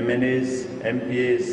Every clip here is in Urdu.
MNAs, MPAs,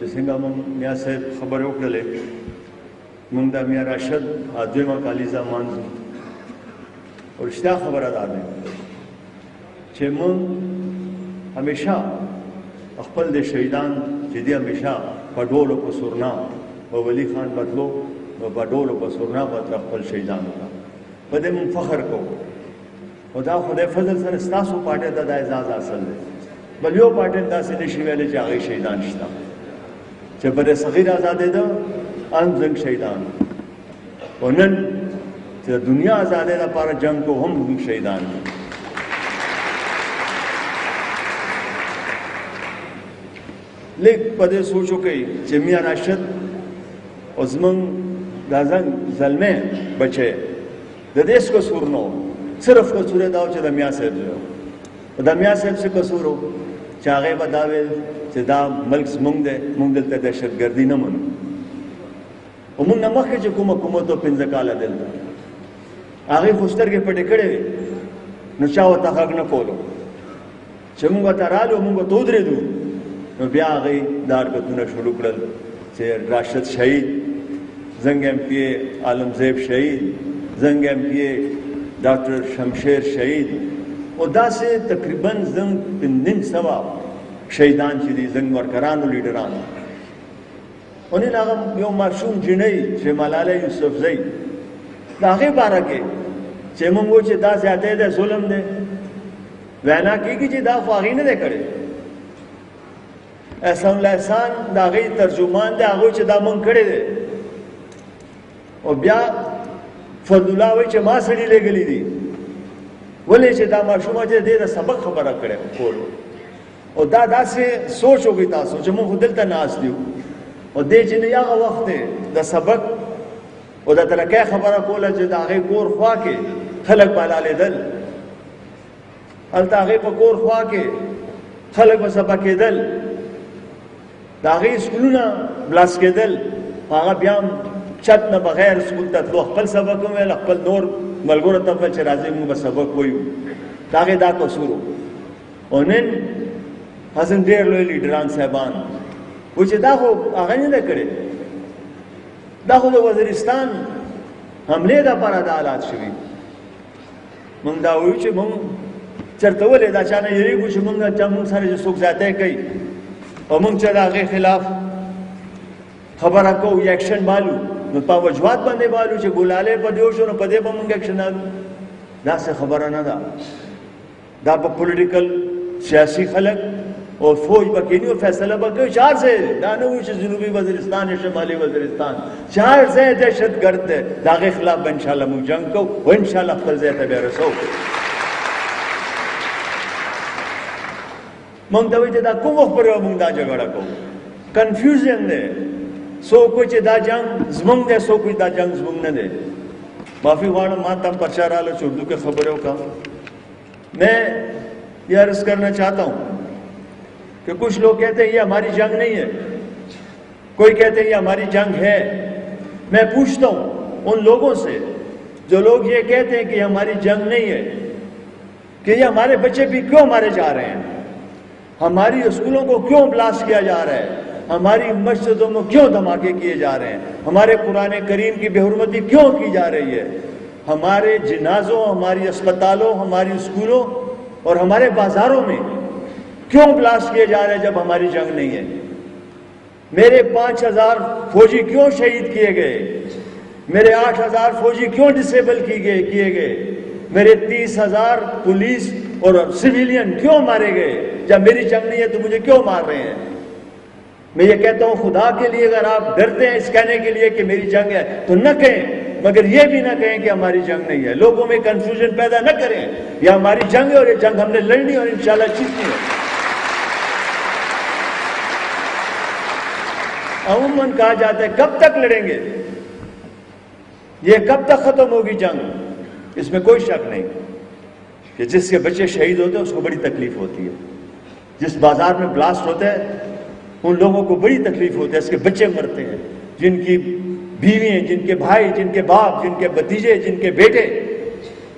څنګه مونږ میا صاحب خبرې وکړلې مونږ د میا راشد دویمه کالیزه مانځو او رښتیا خبره ده چې مونږ همیشه خپل د شهیدان چې دی همیشه په ډولو په سورنا او ولی خان بدلو او په ډولو په سورنا باندې خپل شهیدان په دې مونږ فخر کوو او دا خدای فضل سره ستاسو پاټه د اعزاز حاصل دی بل یو پاټه داسې نشي ویلې چې هغه شهیدان شته چې بر صغیر آزادې ده ان زنګ شهیدان او نن چې دنیا آزادې لپاره جنگ کو هم شهیدان لیک په دې سوچو کې چې میا راشد او زمون د ځنګ زلمه بچي د دې څه قصور نو صرف قصور دا چې د میا صاحب د میا صاحب څه قصور چې هغه بداوي چې دا ملک زمونږ دی مونږ دلته دهشتګردي نه منو او مونږ نه مخکې چې کومه حکومت پنځه کاله دلته هغې خو سترګې پټې کړې وې نو چا ورته غږ نه کولو چې مونږ ورته رالو مونږ ورته ودرېدو نو بیا هغې دا حرکتونه شروع کړل چې راشد شهید زنګ MPA عالمزیب شهید زنګ MPA ډاکټر شمشیر شهید او داسې تقریبا زنګ 900 شهیدان چې دي زنګ ورکرانو لیډرانو او نن هغه یو معصوم جنۍ چې ملاله یوسفزۍ د هغې باره کې چې موږ وایو چې دا زیاتی دی ظلم دی وینا کېږي چې دا خو هغې نه دی کړی احسان الله احسان د هغې ترجمان دی هغه چې دا موږ کړی دی او بیا فضل الله وایي چې ما سړي لېږلي دي ولې چې دا ماشومه چې دی د سبق خبره کړې کولو او دا داسې سوچ وکړئ تاسو چې موږ دلته ناست یو او دې چې نه هغه وخت دی د سبق او د ترقۍ خبره کوله چې د هغې کور خوا کې خلک بلالېدل هلته هغې په کور خوا کې خلک به سبا کېدل د هغې سکولونه بلاس کېدل هغه بیا هم چت نه بغیر سکول ته تلو خپل سبق هم ویل خپل نور ملګرو ته چې راځئ موږ به سبق وایو د هغې دا قصور او نن حسن ډېر لوی لیډران صاحبان و چې دا خو هغه نه دی کړی دا خو د وزیرستان حملې دپاره دا حالات شوي موږ دا وایو چې موږ چېرته ولې دا چا نه یېرېږو چې موږ سره چې څوک زیاتی کوي او موږ چې د هغې خلاف خبره کوو یا ایکشن بالو نو په وجوهات باندې بالو چې ګلالۍ په دې وشو نو په دې به موږ ایکشن الو داسې خبره نه ده دا په پولیټیکل سیاسي خلک اور فوج بکینی اور فیصلہ بکی چار سے دانے ہوئی چھ جنوبی وزیرستان یا شمالی وزیرستان چار سے دہشت گرد ہے داغے خلاف با انشاءاللہ مو جنگ کو و انشاءاللہ اختل زیتہ بے رسو مونگ دوئی چھ دا کم وقت پر مونگ دا جگڑا کو کنفیوزن دے سو کوئی چھ دا جنگ زمونگ دے سو کوئی دا جنگ زمونگ نہ دے معافی غوانا ماں تم پرچار آلو چھ اردو کے خبروں کا میں یہ عرض کرنا چاہتا ہوں کہ کچھ لوگ کہتے ہیں یہ ہماری جنگ نہیں ہے کوئی کہتے ہیں یہ ہماری جنگ ہے میں پوچھتا ہوں ان لوگوں سے جو لوگ یہ کہتے ہیں کہ یہ ہماری جنگ نہیں ہے کہ یہ ہمارے بچے بھی کیوں مارے جا رہے ہیں ہماری اسکولوں کو کیوں بلاسٹ کیا جا رہا ہے ہماری مسجدوں میں کیوں دھماکے کیے جا رہے ہیں ہمارے قرآن کریم کی بے حرمتی کیوں کی جا رہی ہے ہمارے جنازوں ہماری اسپتالوں ہماری اسکولوں اور ہمارے بازاروں میں کیوں بلاسٹ کیے جا رہے ہیں جب ہماری جنگ نہیں ہے میرے 5000 فوجی کیوں شہید کیے گئے میرے 8000 فوجی کیوں ڈسیبل کیے گئے میرے 30,000 پولیس اور سویلین کیوں مارے گئے جب میری جنگ نہیں ہے تو مجھے کیوں مار رہے ہیں میں یہ کہتا ہوں خدا کے لیے اگر آپ ڈرتے ہیں اس کہنے کے لیے کہ میری جنگ ہے تو نہ کہیں مگر یہ بھی نہ کہیں کہ ہماری جنگ نہیں ہے لوگوں میں کنفیوژن پیدا نہ کریں یہ ہماری جنگ ہے اور یہ جنگ ہم نے لڑنی اور انشاءاللہ جیتنی ہے عموماً کہا جاتا ہے کب تک لڑیں گے، یہ کب تک ختم ہوگی جنگ؟ اس میں کوئی شک نہیں کہ جس کے بچے شہید ہوتے ہیں اس کو بڑی تکلیف ہوتی ہے، جس بازار میں بلاسٹ ہوتا ہے ان لوگوں کو بڑی تکلیف ہوتی ہے، اس کے بچے مرتے ہیں، جن کی بیویاں، جن کے بھائی، جن کے باپ، جن کے بھتیجے، جن کے بیٹے،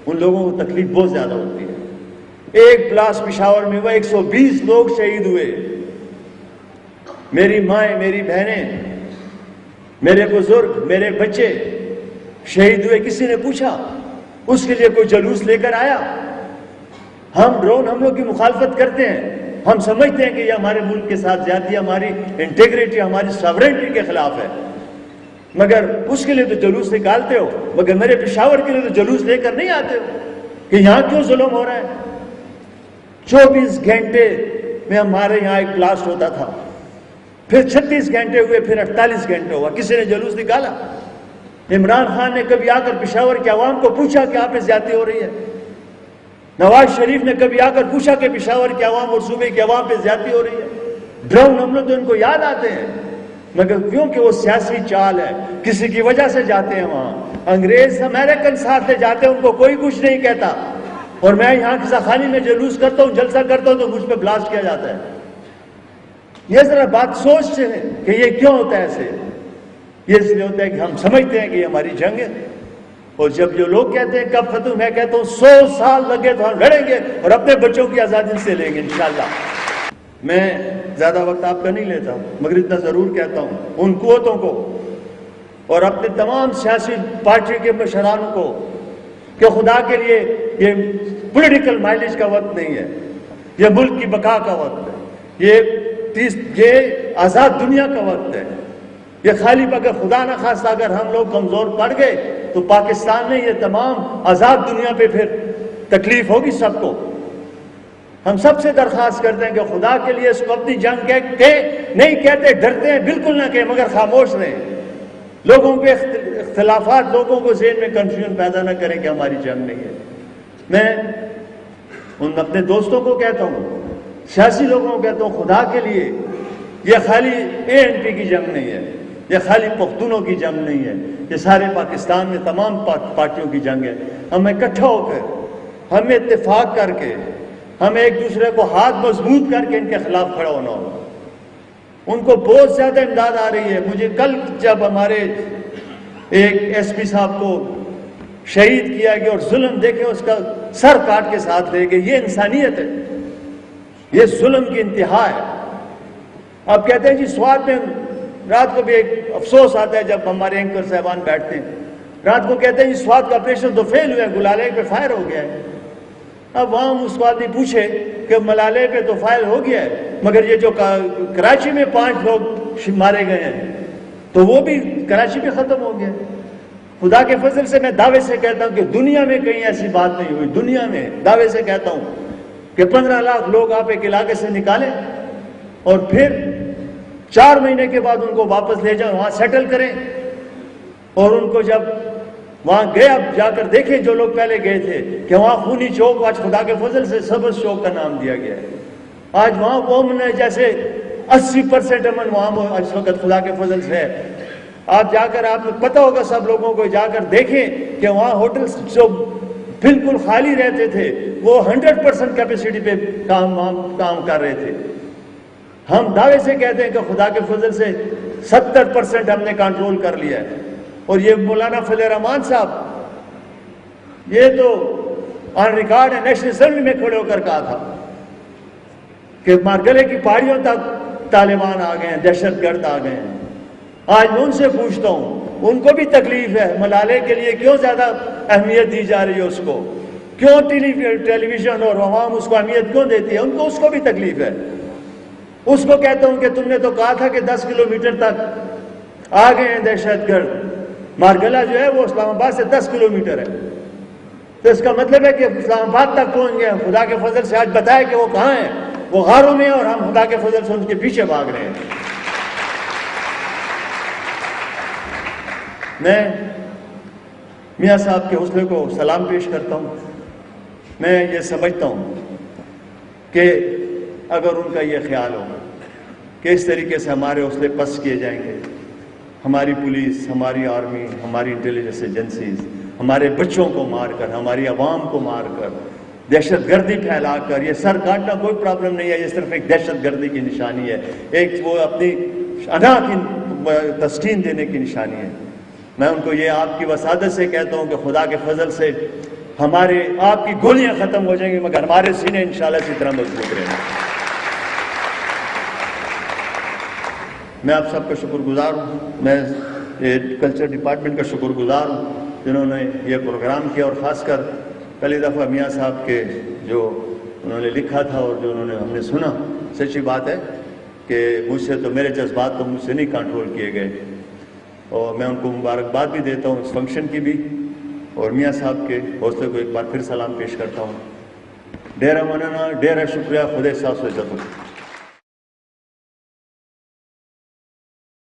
ان لوگوں کو تکلیف بہت زیادہ ہوتی ہے۔ ایک بلاسٹ پشاور میں ہوا، 120 لوگ شہید ہوئے، میری مائیں، میری بہنیں، میرے بزرگ، میرے بچے شہید ہوئے۔ کسی نے پوچھا اس کے لیے کوئی جلوس لے کر آیا؟ ہم ڈرون حملوں کی مخالفت کرتے ہیں، ہم سمجھتے ہیں کہ یہ ہمارے ملک کے ساتھ زیادتی، ہماری انٹیگریٹی، ہماری ساورنٹی کے خلاف ہے، مگر اس کے لیے تو جلوس نکالتے ہو، مگر میرے پشاور کے لیے تو جلوس لے کر نہیں آتے ہو کہ یہاں کیوں ظلم ہو رہا ہے؟ 24 گھنٹے میں ہمارے یہاں ایک بلاسٹ ہوتا تھا، پھر 36 گھنٹے ہوئے، پھر 48 گھنٹے ہوا، کسی نے جلوس نکالا؟ عمران خان نے کبھی آ کر پشاور کے عوام کو پوچھا کہ آپ پہ زیادتی ہو رہی ہے؟ نواز شریف نے کبھی آ کر پوچھا کہ پشاور کے عوام اور صوبے کے عوام پہ زیادتی ہو رہی ہے؟ ڈرون حملے تو ان کو یاد آتے ہیں، مگر کیونکہ وہ سیاسی چال ہے، کسی کی وجہ سے جاتے ہیں وہاں۔ انگریز امریکن ساتھ لے جاتے ہیں، ان کو کوئی کچھ نہیں کہتا، اور میں یہاں قصہ خانی میں جلوس کرتا ہوں، جلسہ کرتا ہوں تو مجھ پہ بلاسٹ کیا جاتا ہے۔ یہ ذرا بات سوچتے ہیں کہ یہ کیوں ہوتا ہے ایسے؟ یہ اس لیے ہوتا ہے کہ ہم سمجھتے ہیں کہ یہ ہماری جنگ ہے، اور جب جو لوگ کہتے ہیں کب ختم، میں کہتا ہوں 100 سال لگے تو ہم لڑیں گے اور اپنے بچوں کی آزادی سے لیں گے انشاءاللہ۔ میں زیادہ وقت آپ کا نہیں لیتا، مگر اتنا ضرور کہتا ہوں ان قوتوں کو اور اپنے تمام سیاسی پارٹی کے مشران کو کہ خدا کے لیے یہ پولیٹیکل مائلیج کا وقت نہیں ہے، یہ ملک کی بقا کا وقت ہے، یہ آزاد دنیا کا وقت ہے۔ یہ خالی اگر خدا نہ خواستہ اگر ہم لوگ کمزور پڑ گئے تو پاکستان میں یہ تمام آزاد دنیا پہ پھر تکلیف ہوگی سب کو۔ ہم سب سے درخواست کرتے ہیں کہ خدا کے لیے اس کو اپنی جنگ نہیں کہتے، ڈرتے ہیں بالکل نہ کہیں، مگر خاموش رہیں، لوگوں کے اختلافات، لوگوں کو ذہن میں کنفیوژن پیدا نہ کریں کہ ہماری جنگ نہیں ہے۔ میں ان اپنے دوستوں کو کہتا ہوں، سیاسی لوگوں کو کہتا ہوں، خدا کے لیے یہ خالی ANP کی جنگ نہیں ہے، یہ خالی پختونوں کی جنگ نہیں ہے، یہ سارے پاکستان میں تمام پارٹیوں کی جنگ ہے۔ ہمیں اکٹھا ہو کر، ہمیں اتفاق کر کے، ہمیں ایک دوسرے کو ہاتھ مضبوط کر کے ان کے خلاف کھڑا ہونا ہوگا۔ ان کو بہت زیادہ امداد آ رہی ہے۔ مجھے کل جب ہمارے ایک SP صاحب کو شہید کیا گیا اور ظلم دیکھے، اس کا سر کاٹ کے ساتھ لے گئے، یہ انسانیت ہے، یہ ظلم کی انتہا ہے۔ آپ کہتے ہیں جی سوات میں رات کو بھی ایک افسوس آتا ہے جب ہمارے اینکر صاحبان بیٹھتے ہیں، رات کو کہتے ہیں جی سوات کا آپریشن تو فیل ہوا ہے، گلالے پہ فائر ہو گیا ہے۔ اب وہاں اس کو آدمی پوچھے کہ ملالے پہ تو فائر ہو گیا ہے، مگر یہ جو کراچی میں 5 لوگ مارے گئے ہیں تو وہ بھی کراچی پہ ختم ہو گیا۔ خدا کے فضل سے میں دعوے سے کہتا ہوں کہ دنیا میں کہیں ایسی بات نہیں ہوئی، دنیا میں دعوے سے کہتا ہوں کہ 15 لاکھ لوگ آپ ایک علاقے سے نکالیں اور پھر 4 مہینے کے بعد ان کو واپس لے جائیں، وہاں سیٹل کریں، اور ان کو جب وہاں گئے اب جا کر دیکھیں جو لوگ پہلے گئے تھے کہ وہاں خونی چوک آج خدا کے فضل سے سبز چوک کا نام دیا گیا ہے۔ آج وہاں وہ امن ہے جیسے 80% امن وہاں اس وقت خدا کے فضل سے ہے۔ آپ جا کر، آپ کو پتہ ہوگا سب لوگوں کو جا کر دیکھیں کہ وہاں ہوٹلز جو بالکل خالی رہتے تھے وہ 100% کیپیسٹی پہ کام کر رہے تھے۔ ہم دعوے سے کہتے ہیں کہ خدا کے فضل سے 70% ہم نے کنٹرول کر لیا ہے۔ اور یہ مولانا فضل الرحمان صاحب یہ تو آن ریکارڈ ہے، نیشنل اسمبلی میں کھڑے ہو کر کہا تھا کہ مارگلے کی پہاڑیوں تک طالبان آ گئے ہیں، دہشت گرد آ گئے ہیں۔ آج میں ان سے پوچھتا ہوں، ان کو بھی تکلیف ہے، ملالے کے لیے کیوں زیادہ اہمیت دی جا رہی ہے، اس کو کیوں ٹیلی ویژن اور عوام اس کو اہمیت کیوں دیتی ہے؟ ان کو اس کو بھی تکلیف ہے۔ اس کو کہتا ہوں کہ تم نے تو کہا تھا کہ 10 کلومیٹر تک آ گئے ہیں دہشت گرد، مارگلہ جو ہے وہ اسلام آباد سے 10 کلومیٹر ہے، تو اس کا مطلب ہے کہ اسلام آباد تک پہنچ گئے۔ خدا کے فضل سے آج بتایا کہ وہ کہاں ہیں، وہ غاروں میں ہیں، اور ہم خدا کے فضل سے ان کے پیچھے بھاگ رہے ہیں۔ میں میاں صاحب کے حوصلے کو سلام پیش کرتا ہوں۔ میں یہ سمجھتا ہوں کہ اگر ان کا یہ خیال ہو کہ اس طریقے سے ہمارے حوصلے پست کیے جائیں گے. ہماری پولیس، ہماری آرمی، ہماری انٹیلیجنس ایجنسیز ہمارے بچوں کو مار کر، ہماری عوام کو مار کر، دہشت گردی پھیلا کر، یہ سر کاٹنا کوئی پرابلم نہیں ہے، یہ صرف ایک دہشت گردی کی نشانی ہے، ایک وہ اپنی انا کی تسکین دینے کی نشانی ہے. میں ان کو یہ آپ کی وسادت سے کہتا ہوں کہ خدا کے فضل سے آپ کی گولیاں ختم ہو جائیں گی، مگر ہمارے سینے انشاءاللہ اسی طرح مضبوط رہیں گے. میں آپ سب کا شکر گزار ہوں. میں کلچر ڈپارٹمنٹ کا شکر گزار ہوں جنہوں نے یہ پروگرام کیا، اور خاص کر پہلی دفعہ میاں صاحب کے جو انہوں نے لکھا تھا اور جو انہوں نے ہم نے سنا. سچی بات ہے کہ مجھ سے تو میرے جذبات تو مجھ سے نہیں کنٹرول کیے گئے، اور میں ان کو مبارکباد بھی دیتا ہوں اس فنکشن کی بھی، اور میاں صاحب کے حوصلے کو ایک بار پھر سلام پیش کرتا ہوں. ڈیرہ مننا، ڈیرہ شکریہ. خدا احساس و عزت ہو.